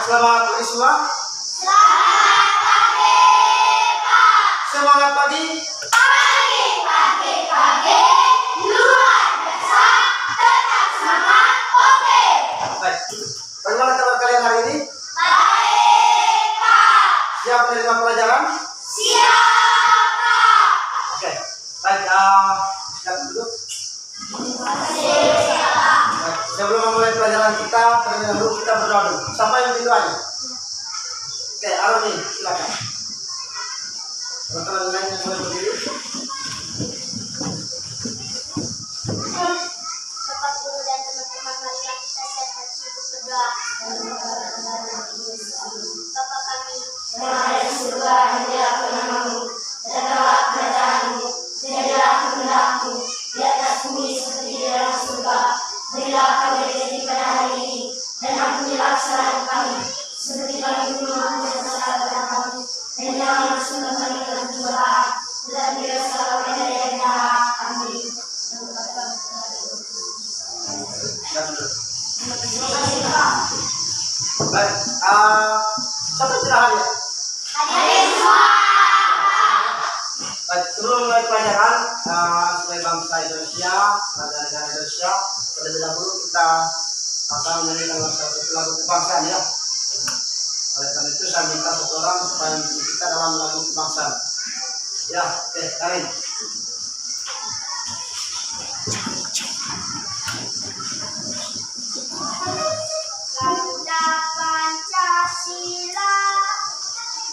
Selamat pagi semua. Selamat pagi, Pak. Semangat pagi. Pagi. Luar biasa. Tetap semangat. Oke. Baik. Bagaimana kabar kalian hari ini? Baik, Pak. Siap menerima pelajaran? Siap, Pak. Oke. Baik. Siap duduk. Siap. Baik. Sebelum memulai pelajaran kita, terlebih dahulu kita berdoa dulu. Sampai yang itu aja. Oke, Aroni, silakan. Teman-teman lainnya boleh berdiri. Bapak Guru dan teman-teman, marilah kita siap hati untuk berdoa. Bapa kami yang ada di surga, dimuliakan namamu, datanglah kerajaanmu, jadilah kehendakmu di atas bumi seperti di dalam surga. Berilah kami rezeki pada hari ini, dan ampunilah kesalahan kami, seperti kami dulu mengampuni kesalahan pada kami, dan jangan masukkan kami ke dalam cobaan, tetapi bebaskanlah kami dari yang jahat. Amin. Siap duduk. Terima kasih, Pak. Baik. Siapa cerah hari ya? Hadir semua. Baik, sebelum mulai pelajaran, sebagai bangsa Indonesia, bangsa negara Indonesia, terlebih dahulu kita akan menyanyikan lagu kebangsaan ya. Oleh karena itu saya minta satu orang supaya mengikuti kita dalam lagu kebangsaan. Ya, oke, Karin. Garuda Pancasila,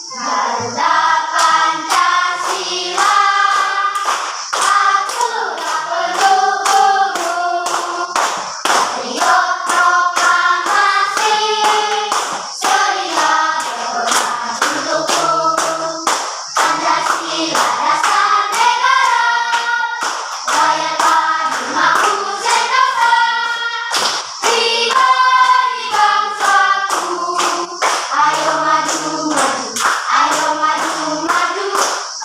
Garuda Pancasila, atulah pendukungmu, patriot proklamasi, sedia berhormat untukmu, Pancasila dasar negara, rakyat padu mampu sentosa, pribadi bangsaku, ayo maju maju, ayo maju maju,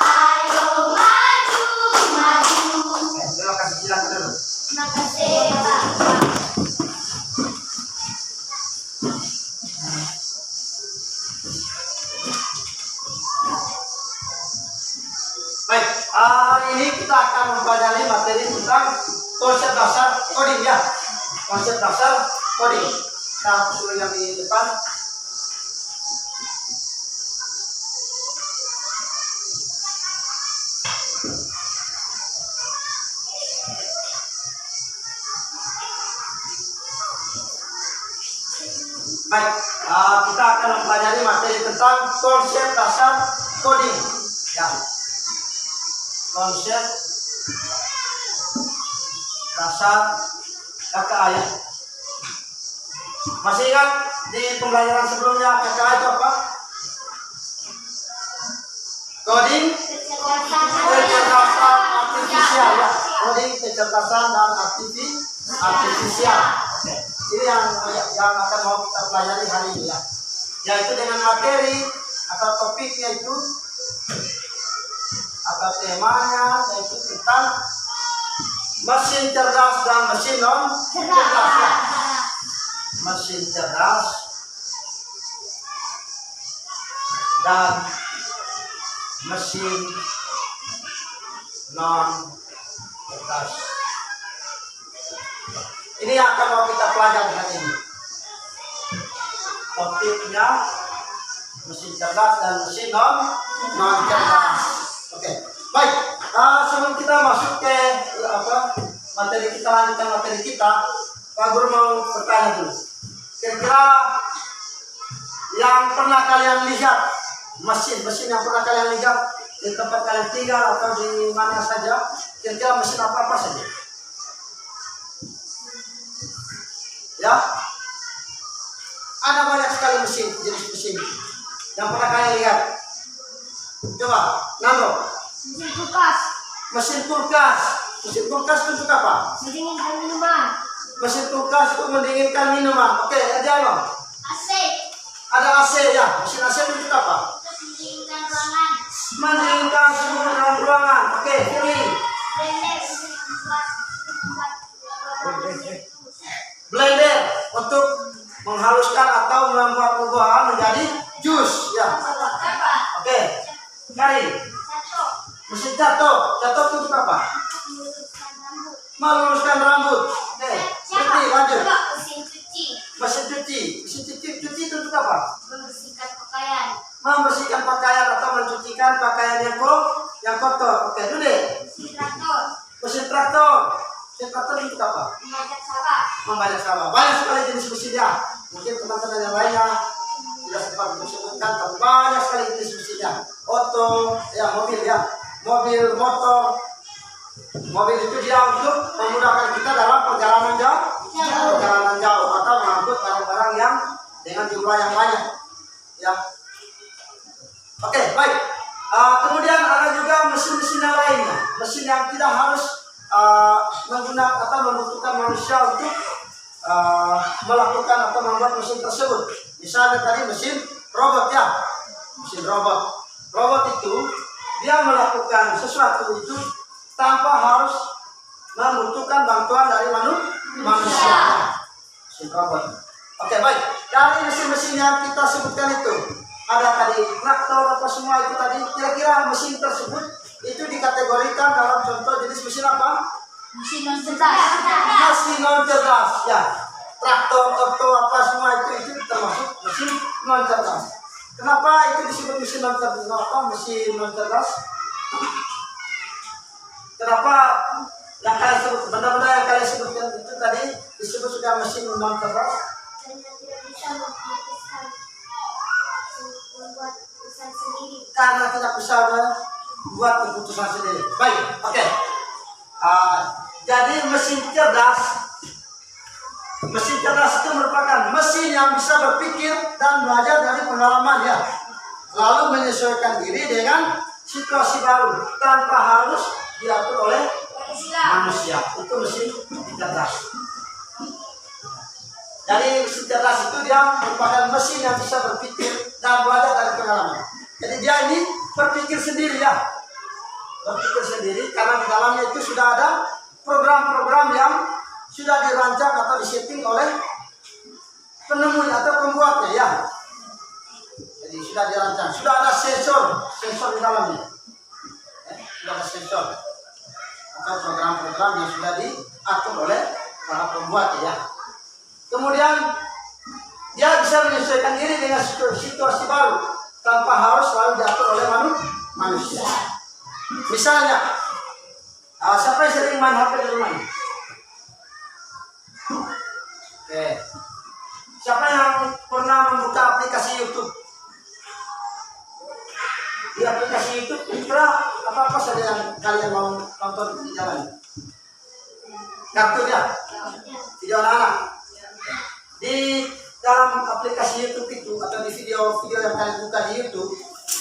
ayo maju maju. Terima kasih, silakan dulu. Terima kasih, Pak. Baik, hari ini kita akan mempelajari materi tentang konsep dasar coding ya. Konsep dasar coding. Nah, sudah yang di depan. Baik, kita akan mempelajari materi tentang konsep dasar coding. Ya, konsep dasar KKA ya. Masih ingat di pembelajaran sebelumnya KKA itu apa? Coding kecerdasan artifisial ya. Coding kecerdasan dan artifisial. Oke. Ini yang akan mau kita pelajari hari ini ya. Yaitu dengan materi atau topiknya itu atau temanya yaitu tentang mesin cerdas dan mesin non cerdas ya. Mesin cerdas dan mesin non cerdas. Ini yang akan mau kita pelajari hari ini. Topiknya mesin cerdas dan mesin non cerdas. Oke, baik. Sebelum kita masuk ke materi kita, lanjutkan materi kita, Pak Guru mau bertanya dulu. Kira-kira yang pernah kalian lihat mesin yang pernah kalian lihat di tempat kalian tinggal atau di mana saja, kira-kira mesin apa saja? Ya, ada banyak sekali mesin, jenis mesin yang pernah kalian lihat. Coba, Nando. Mesin kulkas, Mesin kulkas. Mesin kulkas itu untuk apa? mendinginkan minuman. Mesin kulkas untuk mendinginkan minuman. Oke, ada apa? AC, Ada AC ya. Mesin AC itu untuk apa? untuk mendinginkan ruangan. Mendinginkan suhu dalam ruangan. Oke, pilih. Blender untuk membuat menghaluskan atau membuat buah-buahan menjadi jus ya. Oke, Karin. Mesin jatuh itu untuk apa? Meluruskan rambut. Oke, Siti lanjut. Mesin cuci. Mesin cuci itu untuk apa? Membersihkan pakaian. Membersihkan pakaian atau mencucikan pakaian yang kotor. Oke, dulu deh. Mesin traktor. Mesin traktor. Mesin traktor itu untuk apa? Membajak sawah. Membajak sawah. Banyak sekali jenis mesinnya. Mungkin teman-teman yang lainnya tidak sempat disebutkan, tapi banyak sekali jenis mesinnya. Oto, ya mobil ya. Mobil, motor. Mobil itu dia untuk memudahkan kita dalam perjalanan jauh atau mengangkut barang-barang yang dengan jumlah yang banyak. Ya. Oke, baik. Kemudian ada juga mesin-mesin yang lainnya, mesin yang tidak harus menggunakan atau membutuhkan manusia untuk melakukan atau membuat mesin tersebut. Misalnya tadi mesin robot ya, mesin robot. Robot itu dia melakukan sesuatu itu tanpa harus membutuhkan bantuan dari manusia. Mesin robot. Oke, baik. Dari mesin-mesin yang kita sebutkan itu, ada tadi traktor apa semua itu tadi. Kira-kira mesin tersebut itu dikategorikan dalam contoh jenis mesin apa? Mesin non cerdas. Mesin non cerdas. Ya, traktor, oto apa semua itu termasuk mesin non cerdas. Kenapa itu disebut mesin non cerdas? Kenapa mesin non cerdas? Kenapa yang kalian sebut, benda-benda yang kalian sebutkan itu tadi disebut sudah mesin non cerdas? Karena tidak bisa membuat keputusan sendiri. Baik, oke. Jadi mesin cerdas itu merupakan mesin yang bisa berpikir dan belajar dari pengalaman ya, lalu menyesuaikan diri dengan situasi baru tanpa harus diatur oleh manusia. Itu mesin cerdas. Jadi mesin cerdas itu dia merupakan mesin yang bisa berpikir dan belajar dari pengalaman. Jadi dia ini berpikir sendiri ya, berpikir sendiri karena di dalamnya itu sudah ada program-program yang sudah dirancang atau disetting oleh penemu atau pembuatnya ya. Jadi sudah dirancang, sudah ada sensor di dalamnya. Sudah ada sensor atau program-program yang sudah diatur oleh para pembuat ya. Kemudian dia bisa menyesuaikan diri dengan situasi baru tanpa harus selalu diatur oleh manusia. Misalnya, siapa yang sering main HP di rumah ini? Oke. Siapa yang pernah membuka aplikasi YouTube? Di aplikasi YouTube kira apa saja yang kalian mau tonton di jalan? Kartun ya? Video anak-anak. Di dalam aplikasi YouTube itu atau di video-video yang kalian buka di YouTube,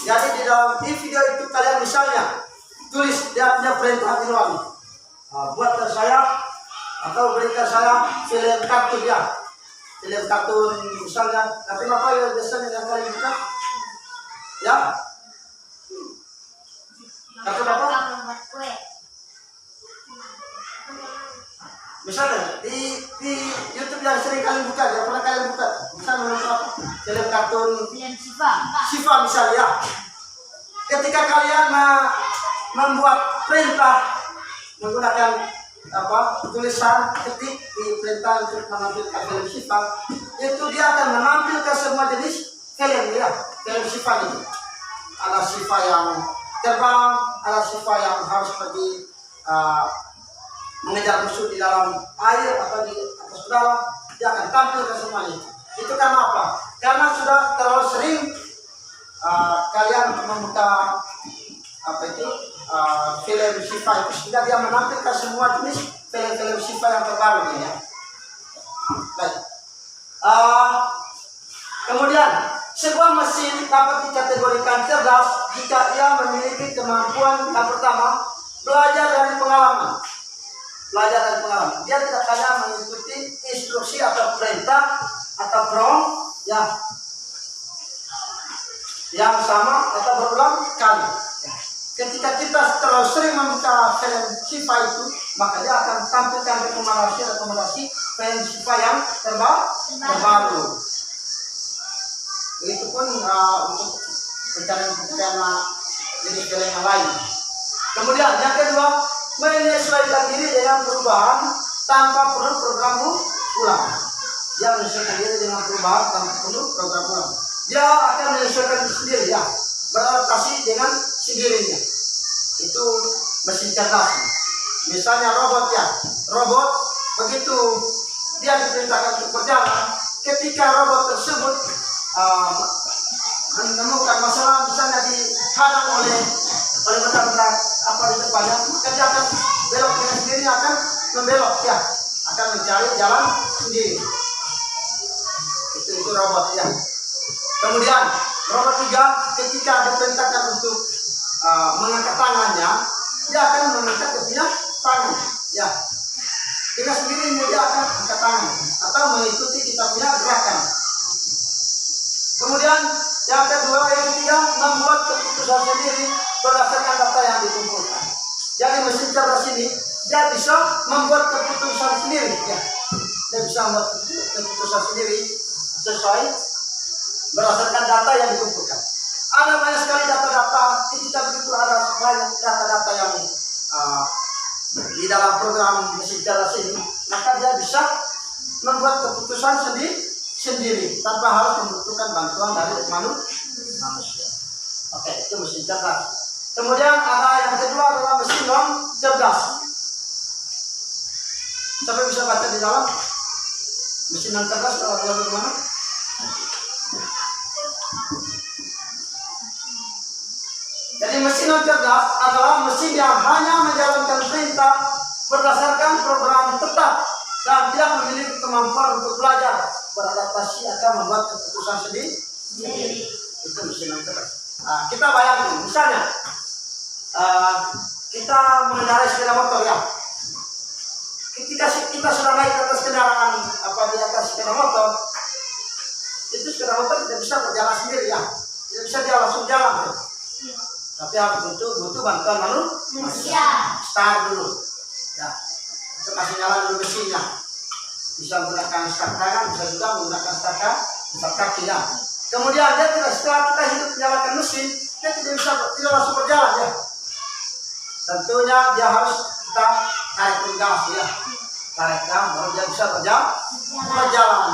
jadi di video itu kalian misalnya tulis dia punya perintah manual, buat saya atau berikan saya film kartun ya, film kartun misalnya kartun apa yang biasanya yang kalian buka ya, kartun apa? Misalnya di YouTube yang sering kalian buka, yang pernah kalian buka, misalnya film kartun Shiva misalnya ya. Ketika kalian membuat perintah menggunakan tulisan ketik di perintah untuk menampilkan film Shiva, itu dia akan menampilkan semua jenis film ya, film Shiva ini. Ada Shiva yang terbang, ada Shiva yang harus pergi mengejar musuh di dalam air atau di atas udara, dia akan tampilkan semuanya. Itu karena apa? Karena sudah terlalu sering kalian membuka film Shiva itu, sehingga dia menampilkan semua jenis film-film Shiva yang terbaru ini ya. Baik. Kemudian sebuah mesin dapat dikategorikan cerdas jika ia memiliki kemampuan yang pertama, belajar dari pengalaman. Dia tidak hanya mengikuti instruksi atau perintah atau prompt ya yang sama atau berulang kali. Ketika kita terlalu sering membuka film Shiva itu, maka dia akan tampilkan rekomendasi film Shiva yang terbaru. Begitupun untuk pencarian-pencarian jenis jalan yang lain. Kemudian yang kedua, menyesuaikan diri dengan perubahan tanpa perlu program ulang. Dia menyesuaikan diri dengan perubahan tanpa perlu program ulang. Dia akan menyesuaikan diri sendiri, ya, beradaptasi dengan sendirinya. Itu mesin cerdas. Misalnya robot, ya, robot begitu dia diperintahkan untuk berjalan, ketika robot tersebut menemukan masalah, misalnya dihadang oleh benda-benda apa di depannya, maka dia akan belok dengan sendiri, akan membelok, ya, akan mencari jalan sendiri. Itu robot, ya. Kemudian robot juga ketika diperintahkan untuk mengangkat tangannya, dia akan mengangkat kepunya tangan, ya. Dengan sendirinya dia akan angkat tangan atau mengikuti kita punya gerakan. Kemudian yang ketiga, membuat keputusan sendiri berdasarkan data yang dikumpulkan. Jadi mesin cerdas ini dia bisa membuat keputusan sendiri, ya. Dia bisa membuat keputusan sendiri sesuai berdasarkan data yang dikumpulkan. Ada banyak sekali data-data, kita begitu ada banyak data-data yang di dalam program mesin cerdas ini, maka dia bisa membuat keputusan sendiri tanpa harus membutuhkan bantuan dari manusia. Oke, itu mesin cerdas. Kemudian ada yang kedua adalah mesin non cerdas. Siapa bisa baca di dalam mesin non cerdas kalau ada bagaimana? Jadi mesin non cerdas adalah mesin yang hanya menjalankan perintah berdasarkan program tetap dan tidak memiliki kemampuan untuk belajar, beradaptasi atau membuat keputusan sendiri. Itu mesin non cerdas. Kita bayangkan, misalnya kita mengendarai sepeda motor, ya. Ketika kita sudah naik ke atas kendaraan di atas sepeda motor, itu sepeda motor tidak bisa berjalan sendiri, ya. Tidak bisa dia langsung jalan, ya. Tapi harus butuh bantuan manusia. Start dulu, ya. Kita kasih nyala dulu mesinnya. Bisa menggunakan start tangan, bisa juga menggunakan start kaki, ya. Kemudian setelah kita hidup menyalakan mesin, dia tidak langsung berjalan, ya. Tentunya dia harus kita tarik gas, ya. Tarik gas baru dia bisa berjalan.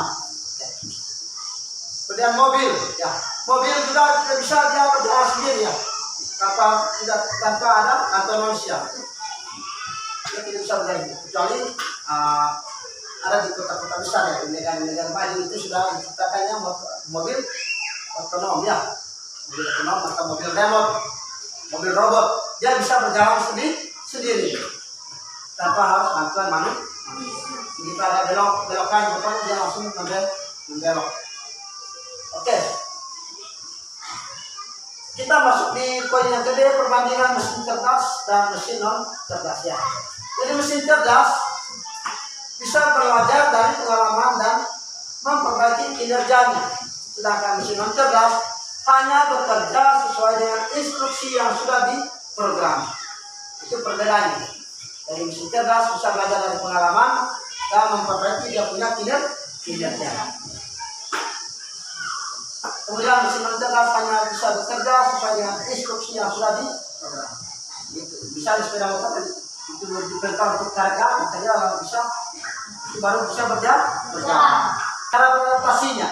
Kemudian mobil, ya. Mobil juga tidak bisa dia berjalan sendiri, ya. Tanpa ada bantuan manusia. Dia tidak bisa berjalan, kecuali ada di kota-kota besar, ya, di negara-negara maju itu sudah diciptakannya mobil otonom, ya, mobil otonom atau mobil remote, mobil robot, dia bisa berjalan sendiri tanpa harus bantuan manusia. Jika ada belokan, dia langsung membelok. Oke. Kita masuk di poin yang kedua, perbandingan mesin cerdas dan mesin non cerdas, ya. Jadi mesin cerdas bisa belajar dari pengalaman dan memperbaiki kinerjanya, sedangkan mesin non cerdas hanya bekerja sesuai dengan instruksi yang sudah diprogram. Itu perbedaannya. Jadi mesin cerdas bisa belajar dari pengalaman dan memperbaiki dia punya kinerja. Kemudian mesin non cerdas hanya bisa bekerja sesuai dengan instruksi yang sudah diprogram. Gitu. Bisa di sepeda motor itu diperintah untuk tarik gas, makanya bisa itu baru bisa berjalan. Cara beradaptasinya,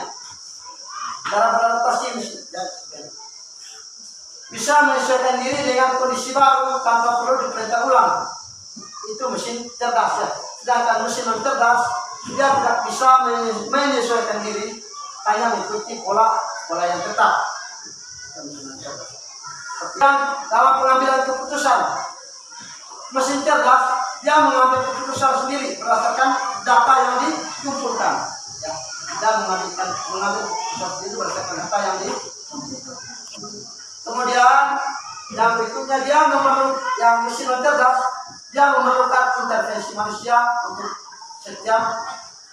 bisa menyesuaikan diri dengan kondisi baru tanpa perlu diperintah ulang. Itu mesin cerdas, ya. Sedangkan mesin non cerdas dia tidak bisa menyesuaikan diri, hanya mengikuti pola yang tetap. Dan dalam pengambilan keputusan, mesin cerdas dia mengambil keputusan sendiri berdasarkan data yang dikumpulkan, ya. Dan mengambil keputusan sendiri berdasarkan data yang dikumpulkan. Kemudian yang berikutnya yang mesin non cerdas dia memerlukan intervensi manusia untuk setiap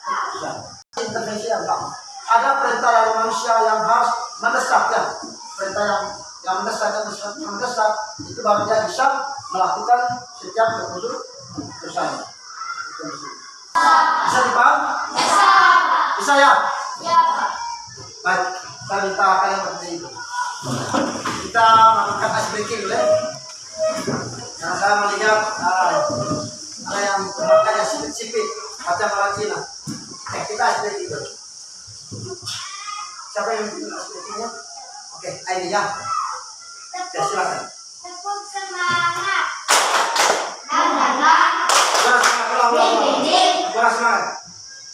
keputusan. Intervensi apa? Ada perintah dari manusia yang harus mendesak, ya. Perintah yang mendesak itu baru dia bisa melakukan setiap keputusan. Bisa dipaham? Bisa, ya? Baik. Saya minta kalian berdiri itu. Kita melakukan ice breaking boleh? Karena saya melihat ada yang makanya sipit-sipit macam orang Cina. Kita ice breaking dulu. Siapa yang bikin ice breakingnya? Oke, ini ya. Ya silakan. Tepuk semangat. Dan Beras semangat, ulang. Beras semangat.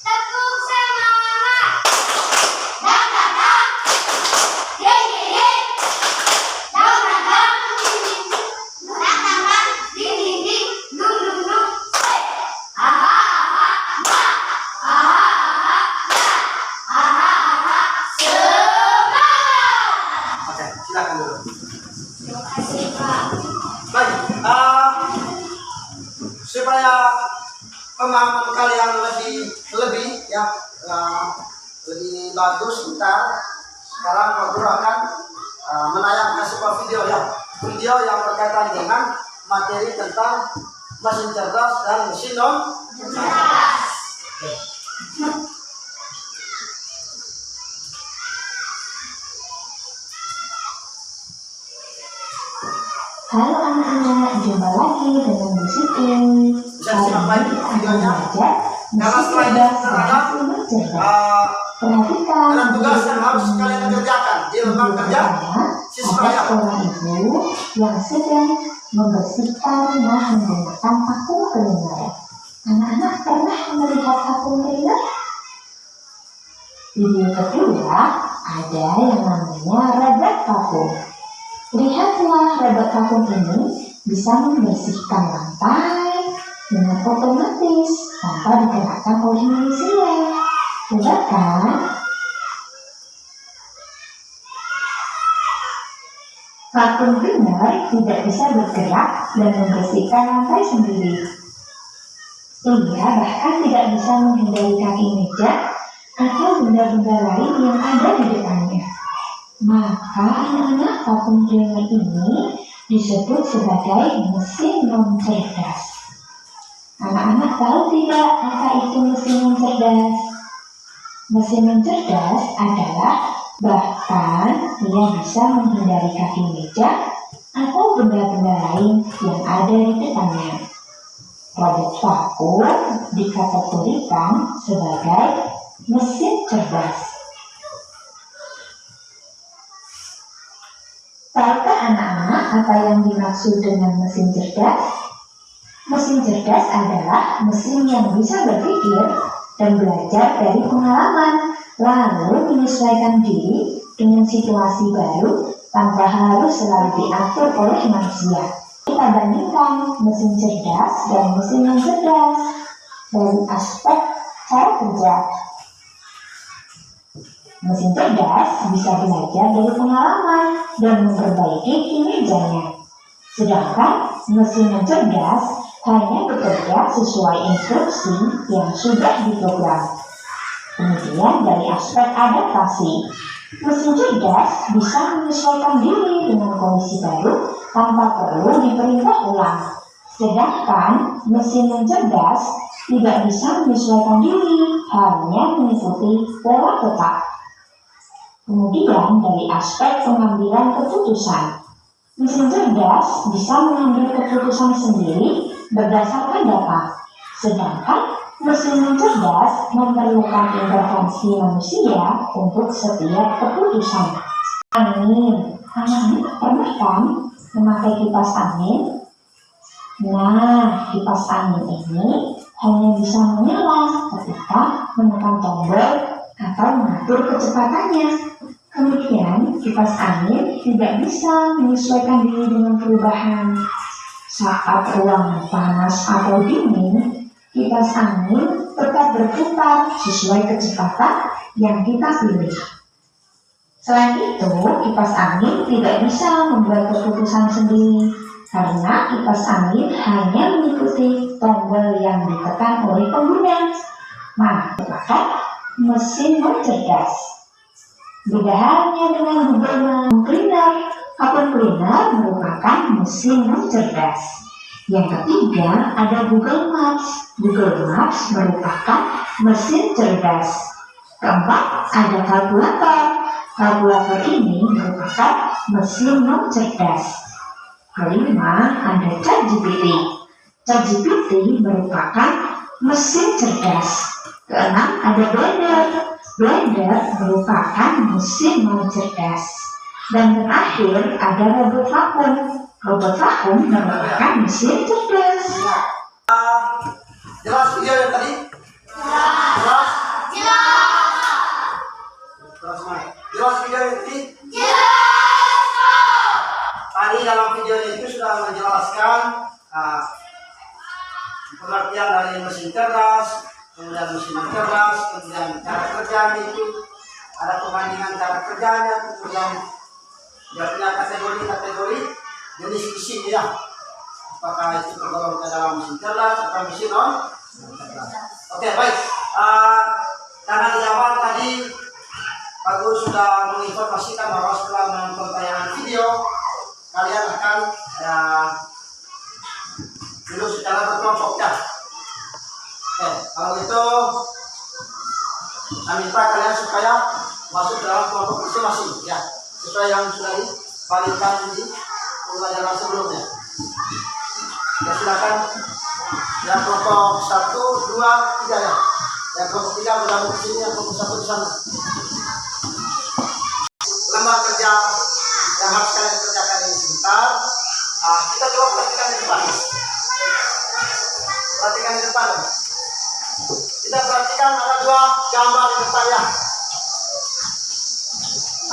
tepuk semangat. Dan ding ding ding. Dan ding ding ding. Dung dung dung. Aha aha ha. Aha aha ha. Aha aha semangat. Oke, silakan dulu. Terima kasih Pak. Baik, supaya pemahaman kalian lebih ya lebih bagus, kita sekarang Pak Guru akan menayangkan sebuah video yang berkaitan dengan materi tentang mesin cerdas dan mesin non Jelas. Halo anak-anak, jumpa lagi dengan Bu Siti. Bisa simak lagi videonya. Karena setelah ini terhadap Perhatikan ada tugas yang harus kalian kerjakan di rumah kerja siswa ada ya. seorang ibu yang sedang membersihkan rumah menggunakan vakum cleaner. Anak-anak pernah melihat vakum cleaner? Video kedua ada yang namanya robot vakum. Lihatlah robot vakum ini bisa membersihkan lantai dengan otomatis tanpa digerakkan oleh manusia. Benar kan? Vakum cleaner tidak bisa bergerak dan membersihkan lantai sendiri. Ia bahkan tidak bisa menghindari kaki meja atau benda-benda lain yang ada di depannya. Maka anak-anak vakum cleaner ini disebut sebagai mesin non cerdas. Anak-anak tahu tidak apa itu mesin non cerdas? Mesin non cerdas adalah bahkan ia bisa menghindari kaki meja atau benda-benda lain yang ada di depannya. Robot vakum dikategorikan sebagai mesin cerdas. Tahukah anak-anak apa yang dimaksud dengan mesin cerdas? Mesin cerdas adalah mesin yang bisa berpikir dan belajar dari pengalaman, lalu menyesuaikan diri dengan situasi baru tanpa harus selalu diatur oleh manusia. Kita bandingkan mesin cerdas dan mesin yang cerdas dari aspek cara kerja. Mesin cerdas bisa belajar dari pengalaman dan memperbaiki kinerjanya. Sedangkan mesin yang cerdas hanya bekerja sesuai instruksi yang sudah diprogram. Kemudian dari aspek adaptasi, mesin cerdas bisa menyesuaikan diri dengan kondisi baru tanpa perlu diperintah ulang. Sedangkan mesin yang cerdas tidak bisa menyesuaikan diri, hanya mengikuti pola tetap. Kemudian dari aspek pengambilan keputusan, mesin cerdas bisa mengambil keputusan sendiri berdasarkan data. Sedangkan mesin yang cerdas memerlukan intervensi manusia untuk setiap keputusan. Angin, anak-anak pernah kan memakai kipas angin? Nah, kipas angin ini hanya bisa menyala ketika menekan tombol atau mengatur kecepatannya. Kemudian, kipas angin tidak bisa menyesuaikan diri dengan perubahan. Saat ruangan panas atau dingin, kipas angin tetap berputar sesuai kecepatan yang kita pilih. Selain itu, kipas angin tidak bisa membuat keputusan sendiri karena kipas angin hanya mengikuti tombol yang ditekan oleh pengguna. Maka, mesin non cerdas. Beda halnya dengan Google Cleaner. Vacuum cleaner merupakan mesin non cerdas. Yang ketiga ada Google Maps. Google Maps merupakan mesin cerdas. Keempat ada kalkulator. Kalkulator ini merupakan mesin non cerdas. Kelima, ada ChatGPT. ChatGPT merupakan mesin cerdas. Keenam, ada Blender. Blender merupakan mesin non cerdas. Dan terakhir, ada robot vakum. Robot vakum merupakan mesin cerdas. Jelas video yang tadi? Jelas? Jelas, Mai. Jelas video yang tadi? Tadi dalam video itu sudah menjelaskan pengertian dari mesin cerdas, kemudian mesin non cerdas, kemudian cara kerjanya itu, ada perbandingan cara kerjanya, kemudian dia punya kategori jenis mesin ya. Apakah itu tergolong ke dalam mesin cerdas atau mesin non cerdas? Oke, baik. Karena di awal tadi Pak Guru sudah menginformasikan bahwa setelah menonton tayangan video kalian akan duduk secara berkelompok ya. Oke, kalau gitu saya minta kalian supaya masuk dalam kelompok masing-masing ya, sesuai yang sudah dibagikan di pembelajaran sebelumnya. Ya, silakan. Yang kelompok 1, 2, 3 ya. Yang kelompok 3 bergabung di sini, yang kelompok 1 di sana. Lembar kerja yang harus kalian kerjakan ini sebentar. Kita coba perhatikan di depan. Perhatikan di depan. Kita perhatikan ada 2 gambar di depan ya.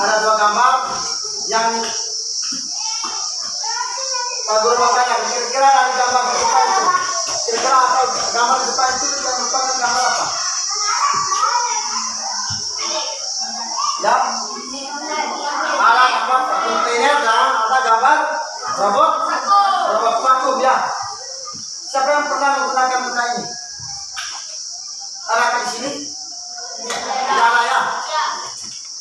Ada 2 gambar yang Pak Guru mau tanya, kira-kira dari gambar di depan itu, kira-kira apa gambar di depan itu yang merupakan gambar apa? Ya, ada gambar kontainer dan ada gambar robot vakum ya. Siapa yang pernah menggunakan benda ini? Arahkan di sini. Tidak ada ya.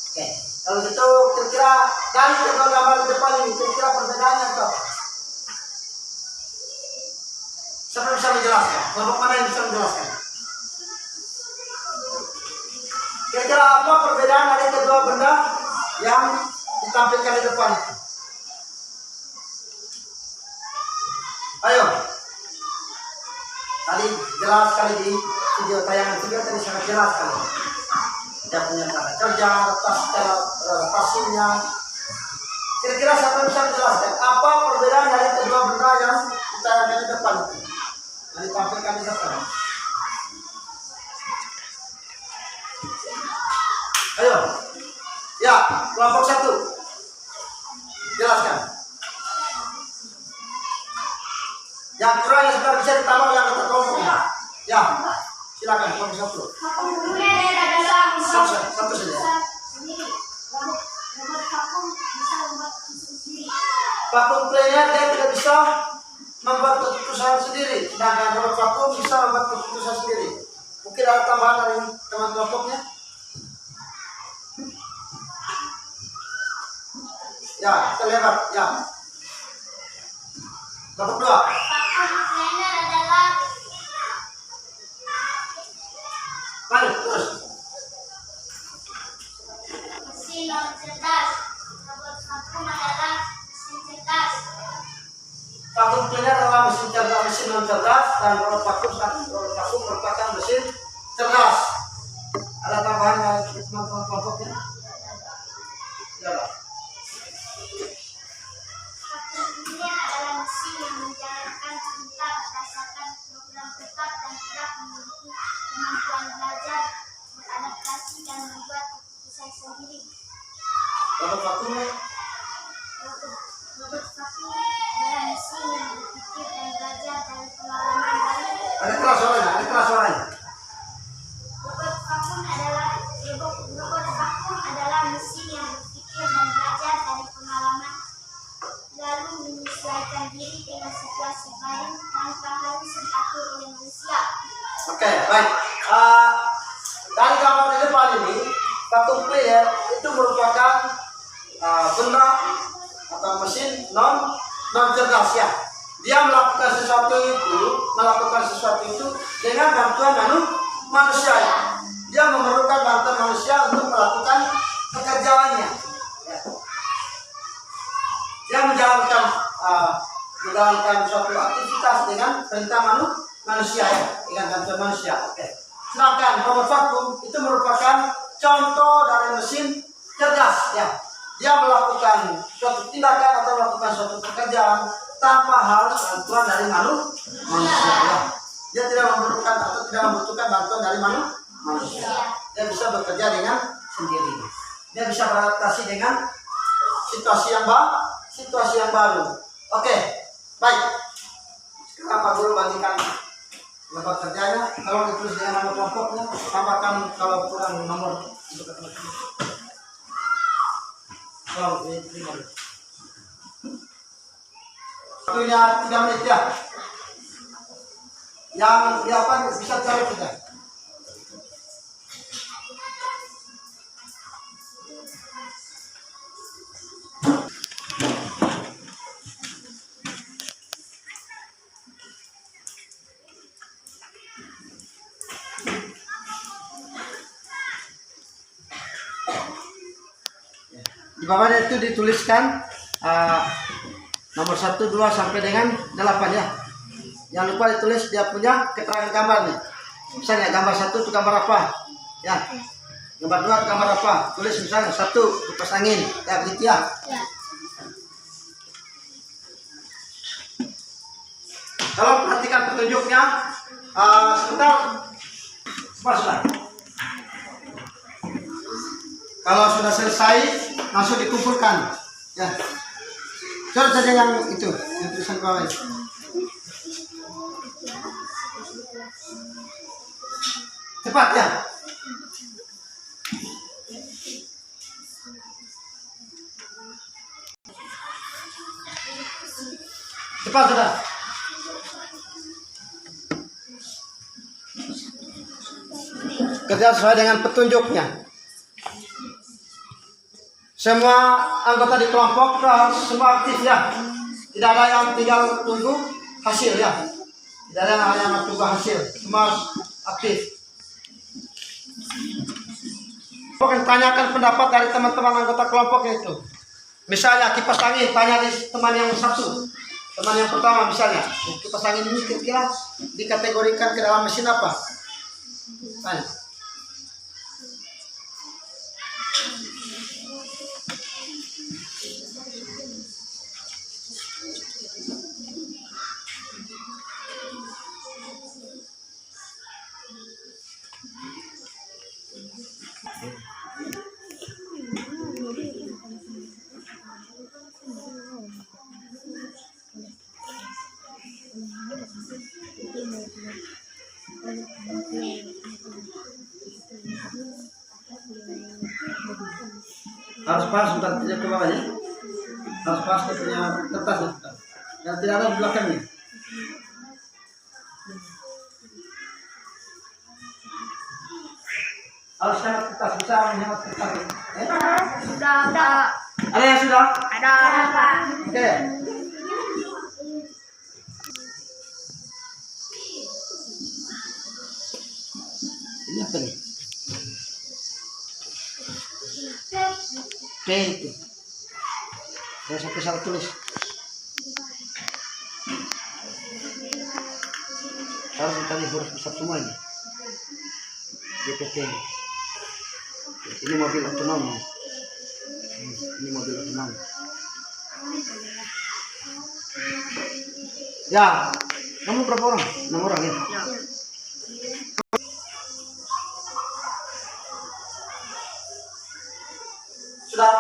Oke, kalau gitu kira-kira dari kedua gambar di depan ini, kira-kira perbedaannya apa? Siapa bisa menjelaskan? Kelompok mana yang bisa menjelaskan? Kira-kira apa perbedaan dari kedua benda yang ditampilkan di depan? Ayo. Tadi jelas sekali di video tayangan juga tadi sangat jelas sekali. Dia punya cara kerja, rotasinya. Kira-kira siapa yang bisa menjelaskan apa perbedaan dari kedua benda yang ditayangkan di depan itu? Yang ditampilkan di depan. Ayo. Ya, kelompok 1. Jelaskan. Yang kurang yang sudah bisa ditambah yang kata kelompoknya. Ya, silakan kelompok 1. Satu saja. Vakum cleaner dia tidak bisa membuat keputusan sendiri, sedangkan robot vakum bisa membuat keputusan sendiri. Mungkin ada tambahan dari teman kelompoknya? Ya, kita lihat ya. Kelompok 2. Mari terus. Mesin non cerdas. Robot vakum adalah mesin cerdas. Vakum cleaner adalah mesin cerdas, mesin non cerdas, dan robot vakum merupakan mesin cerdas. Ada tambahan dari teman-teman kelompoknya? Ya. Vakum cleaner adalah mesin yang menjalankan perintah berdasarkan program tetap dan tidak memiliki kemampuan belajar, beradaptasi, dan membuat keputusan sendiri. Robot vakumnya? Robot vakum adalah mesin yang berpikir dan belajar dari pengalaman baru. Ada keras suaranya. Robot vakum adalah mesin yang berpikir dan belajar dari pengalaman, lalu menyesuaikan diri dengan situasi baru tanpa harus diatur oleh manusia. Oke, baik. Dari gambar di depan ini, vakum cleaner itu merupakan benda atau mesin non cerdas ya. Dia melakukan sesuatu itu dengan bantuan manusia ya. Dia memerlukan bantuan manusia untuk melakukan pekerjaannya. menjalankan suatu aktivitas dengan perintah manusia ya, dengan bantuan manusia. Oke. Sedangkan robot vakum itu merupakan contoh dari mesin cerdas ya. Dia melakukan suatu tindakan atau melakukan suatu pekerjaan tanpa harus bantuan dari manusia ya. Dia tidak membutuhkan bantuan dari manusia. Dia bisa bekerja dengan sendiri. Dia bisa beradaptasi dengan situasi yang baru. Oke, baik. Sekarang Pak Guru bagikan lembar kerjanya. Kalau ditulis dengan nama kelompoknya, tambahkan kalau kurang nomor untuk teman-teman. Kalau ini terima. Waktunya 3 menit ya. Yang diapain bisa cari kita. Di bawahnya itu dituliskan nomor 1, 2 sampai dengan 8 ya. Jangan lupa ditulis dia punya keterangan gambar nih. Misalnya gambar 1 itu gambar apa? Ya. Gambar 2 itu gambar apa? Tulis misalnya 1 kipas angin. Ya begitu ya. Kalau perhatikan petunjuknya sebentar. Sudah. Kalau sudah selesai langsung dikumpulkan ya. Coba saja yang itu yang tulisan bawah. Cepat ya. Cepat sudah. Kerja sesuai dengan petunjuknya. Semua anggota di kelompok semua aktif ya. Tidak ada yang tinggal tunggu hasil ya. Tidak ada yang hanya tunggu hasil. Semua aktif. Pokoknya tanyakan pendapat dari teman-teman anggota kelompok itu. Misalnya kipas angin, tanya di teman yang satu. Teman yang pertama misalnya. Kipas angin ini kira-kira dikategorikan ke dalam mesin apa? Tanya. Harus pas sebentar tidak ke bawah ya. Harus pas ke punya kertas ya. Yang tidak ada di belakangnya. Harus hemat kertas, bisa menghemat kertas. Sudah. Ada yang sudah? Ada apa? Oke. Ini apa nih? P itu. Saya sampai salah tulis. Harus tadi huruf besar semua ini. GPT. Ini mobil otonom. Ini mobil otonom. Ya, kamu berapa orang? 6 orang ya? Sudah.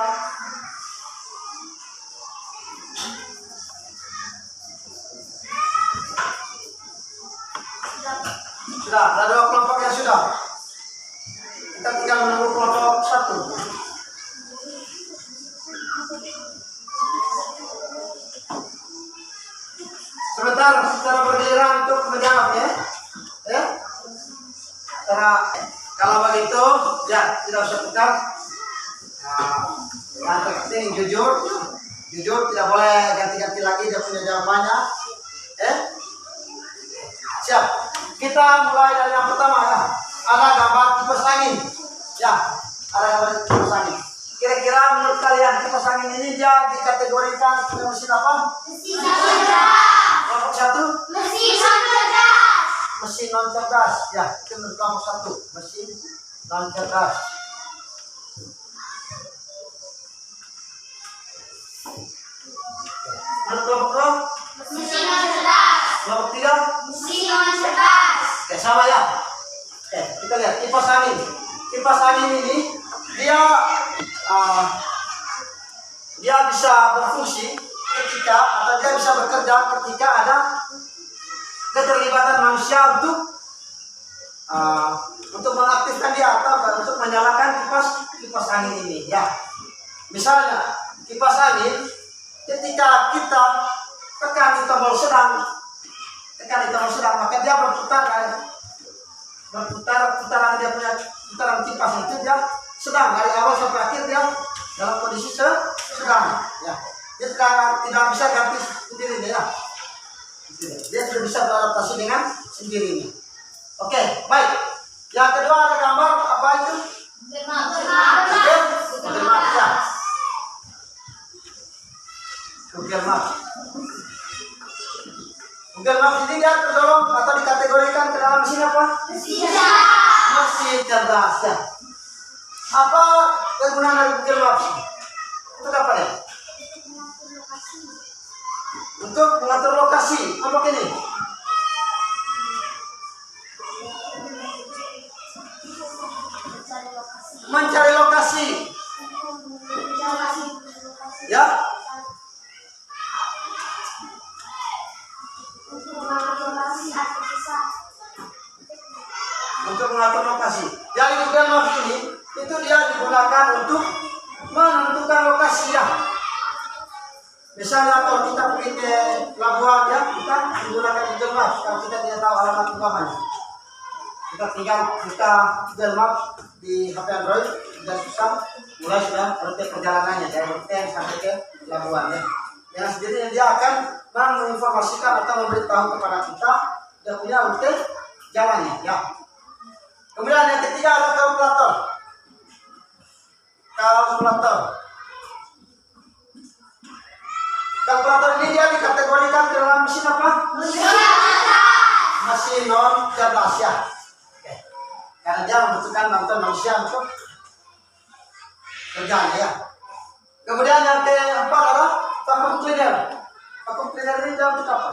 Sudah, ada 2 kelompok yang sudah. Kita tinggal menunggu kelompok 1. Sebentar, secara bergiliran untuk menjawab ya. Kalau begitu, ya tidak usah tukar. Yang penting jujur, tidak boleh ganti-ganti lagi dia punya jawabannya. Siap. Kita mulai dari yang pertama ya. Ada gambar kipas angin. Ya, ada gambar kipas angin. Kira-kira menurut kalian kipas angin ini dia dikategorikan sebagai mesin apa? Mesin cerdas. Kelompok satu, Mesin cerdas. mesin non cerdas. Ya, itu menurut kelompok satu, mesin non cerdas. Menurut kelompok dua, Mesin non cerdas. kelompok tiga, Mesin non cerdas. oke sama ya. Oke, kita lihat kipas angin. Kipas angin ini dia dia bisa berfungsi ketika atau dia bisa bekerja ketika ada keterlibatan manusia untuk mengaktifkan dia atau untuk menyalakan kipas angin ini ya. Misalnya kipas angin ketika kita tekan di tombol sedang maka dia putaran dia punya putaran kipas itu dia sedang dari awal sampai akhir dia dalam kondisi sedang ya. Dia tidak bisa ganti sendirinya ya. Dia tidak bisa beradaptasi dengan sendirinya. Oke, baik. Yang kedua ada gambar apa itu? Google Maps ya. Google Maps. Google Maps ini dia tergolong atau dikategorikan ke dalam mesin apa? Mesin cerdas ya. Apa kegunaan dari Google Maps? Untuk apa ya? Untuk mengatur lokasi. Apa ini? Mencari lokasi. Ya. Untuk mengatur lokasi. Yang Google Maps ini itu dia digunakan untuk menentukan lokasi ya. Misalnya kalau kita pergi ke pelabuhan ya, kita menggunakan Google Maps kalau kita tidak tahu alamat utamanya. Kita tinggal buka Google Maps di HP Android dan susah mulai sudah rute perjalanannya dari rute sampai ke pelabuhan ya. Yang sendiri dia akan menginformasikan atau memberitahu kepada kita dia punya rute jalannya ya. Kemudian yang ketiga ada kalkulator. Kalkulator ini dia dikategorikan ke dalam mesin apa? Mesin non cerdas ya. Oke. Karena dia membutuhkan bantuan manusia untuk kerjanya ya. Kemudian yang keempat adalah vacuum cleaner. Vacuum cleaner ini dia untuk apa?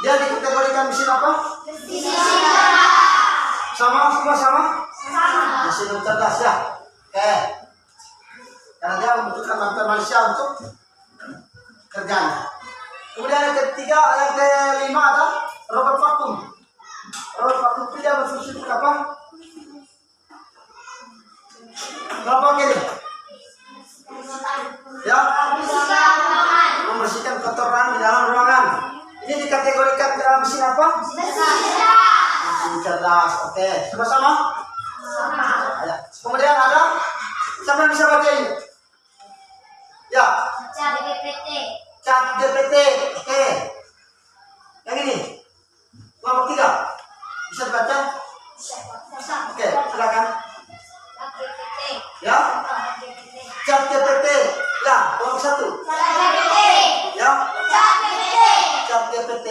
Dia dikategorikan mesin apa? Sama. Mesin non cerdas ya. Oke. Karena dia membutuhkan bantuan manusia untuk kerjanya. Kemudian yang ketiga, yang kelima ada robot vakum. Robot vakum itu dia berfungsi untuk apa? Apa ini? Ya, membersihkan kotoran di dalam ruangan. Ini dikategorikan ke dalam mesin apa? Mesin cerdas. Oke, sama-sama? Ya. Kemudian ada, siapa yang bisa baca ini? Ya. Chat GPT. Oke. Yang ini. Kelompok 3. Bisa dibaca? Oke, silakan. Ya. Chat GPT. Ya, kelompok 1. Ya. Chat GPT.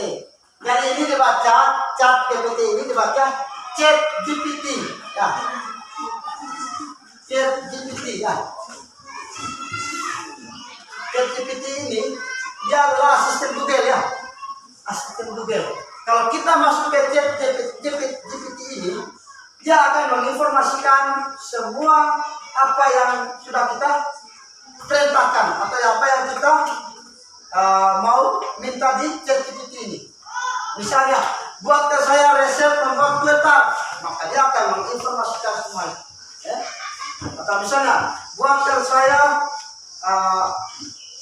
Yang ini dibaca Chat GPT, ini dibaca Chat GPT. Ya. Chat GPT ya. Chat GPT ini dia adalah asisten Google ya. Asisten Google. Kalau kita masuk ke Chat GPT ini, dia akan menginformasikan semua apa yang sudah kita perintahkan atau apa yang kita mau minta di Chat GPT ini. Misalnya, buatkan saya resep membuat kue tart, maka dia akan menginformasikan semuanya. Ya. Atau misalnya, buatkan saya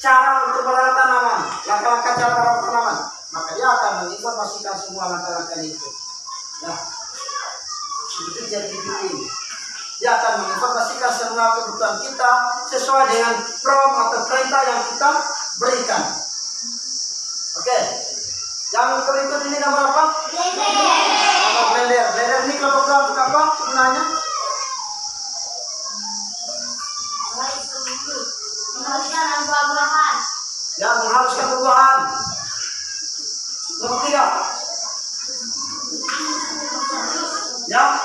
cara untuk merawat tanaman, langkah-langkah cara merawat tanaman, maka dia akan menginformasikan semua langkah-langkah itu. Nah, itu ChatGPT. Dia akan menginformasikan semua kebutuhan kita sesuai dengan prompt atau perintah yang kita berikan. Oke, yang berikut ini gambar apa? Gambar blender. Blender ini kelompok untuk apa? Sebenarnya? menghaluskan buah-buahan. Ya, menghaluskan buah-buahan. Nomor 3. Ya,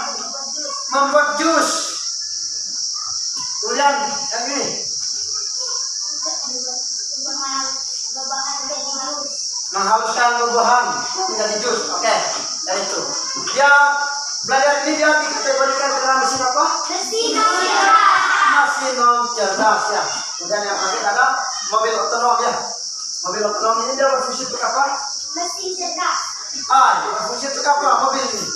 membuat jus. Kemudian yang ini. Buah-buahan menjadi halus. Menghaluskan buah-buahan menjadi jus. Oke, dari itu. Dia belajar ini dia dikategorikan ke dalam mesin apa? Mesin cerdas. Mesin non cerdas ya. Kemudian yang terakhir ada mobil otonom ya. Mobil otonom ini dia berfungsi untuk apa? Mesin cerdas. Dia berfungsi untuk apa mobil ini?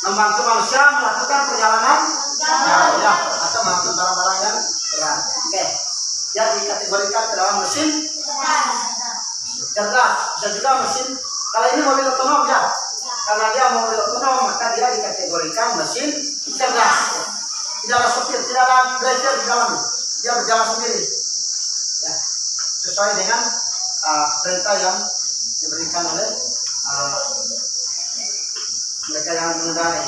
Membantu manusia melakukan perjalanan jauh ya, atau mengangkut barang-barang yang berat. Oke, dia dikategorikan ke dalam mesin cerdas. Bisa juga mesin, kalau ini mobil otonom ya, karena dia mobil otonom maka dia dikategorikan mesin cerdas. Tidak ada sopir, tidak ada driver di dalamnya, dia berjalan sendiri ya, sesuai dengan perintah yang diberikan oleh mereka yang mengendarai.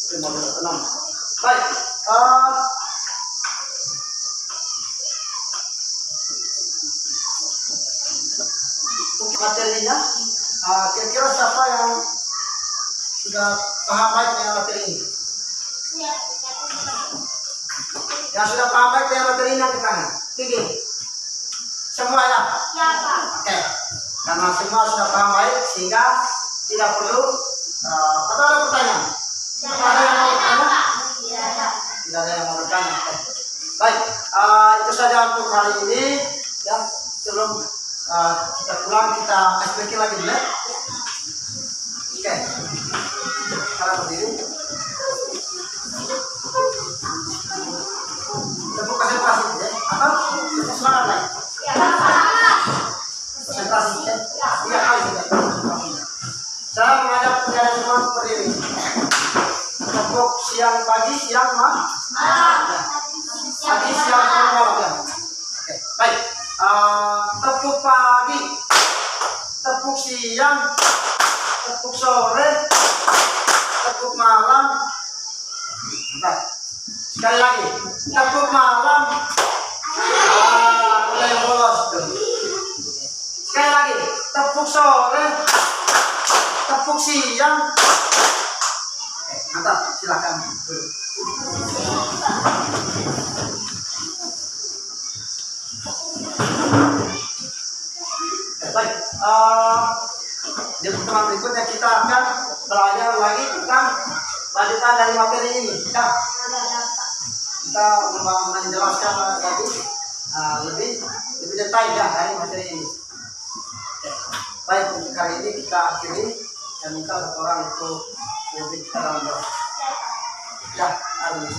Itu mobil otonom. Baik, untuk materinya, kira-kira siapa yang sudah paham baik dengan materi ini? Yang sudah paham baik dengan materi ini angkat tangan. Tinggi. Semua ya? Ya, Pak. Oke. Karena semua sudah paham baik sehingga tidak perlu atau ada pertanyaan? Ada yang mau bertanya? Tidak ada yang mau bertanya. Oke. Baik, itu saja untuk hari ini ya. Sebelum kita pulang kita SPK lagi dulu ya. Oke. Sekarang berdiri. Tepuk konsentrasi ya. Atau tepuk semangat lagi. Ya, Pak. Konsentrasi ya. 3 kali sudah. Saya mengajak kalian semua berdiri. Tepuk siang pagi, siang malam. Ya. Pagi, siang, sore, malam ya. Oke, baik. Tepuk pagi, tepuk siang, tepuk sore, tepuk malam. Bentar. Sekali lagi, tepuk malam. Mulai bolos tuh. Sekali lagi, tepuk sore, tepuk siang. Mantap, silakan. Baik, di pertemuan berikutnya kita akan belajar lagi tentang lanjutan dari materi ini. Kita menjelaskan lagi lebih detail ya dari materi ini. Baik, untuk hari ini kita akhiri dan minta satu orang untuk lebih kita dalam doa. Ya, amin.